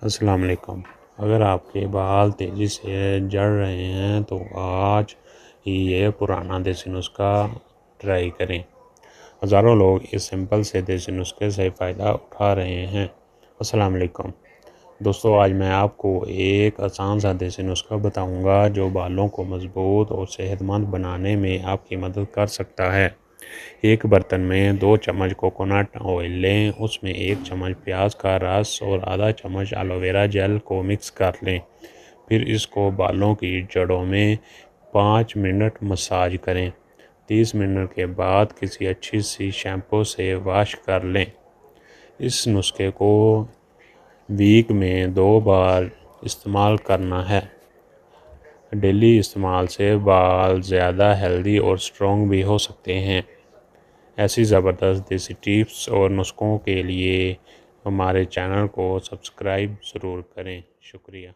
अस्सलाम वालेकुम। अगर आपके बाल तेज़ी से झड़ रहे हैं तो आज ही ये पुराना देसी नुस्खा ट्राई करें। हज़ारों लोग इस सिंपल से देसी नुस्खे से फ़ायदा उठा रहे हैं। अस्सलाम वालेकुम दोस्तों, आज मैं आपको एक आसान सा देसी नुस्खा बताऊंगा जो बालों को मज़बूत और सेहतमंद बनाने में आपकी मदद कर सकता है। एक बर्तन में 2 चम्मच कोकोनट ऑयल लें, उसमें 1 चम्मच प्याज का रस और आधा चम्मच एलोवेरा जेल को मिक्स कर लें। फिर इसको बालों की जड़ों में 5 मिनट मसाज करें। 30 मिनट के बाद किसी अच्छी सी शैम्पू से वॉश कर लें। इस नुस्खे को वीक में 2 बार इस्तेमाल करना है। डेली इस्तेमाल से बाल ज़्यादा हेल्दी और स्ट्रॉन्ग भी हो सकते हैं। ऐसी ज़बरदस्त देसी टिप्स और नुस्खों के लिए हमारे चैनल को सब्सक्राइब ज़रूर करें। शुक्रिया।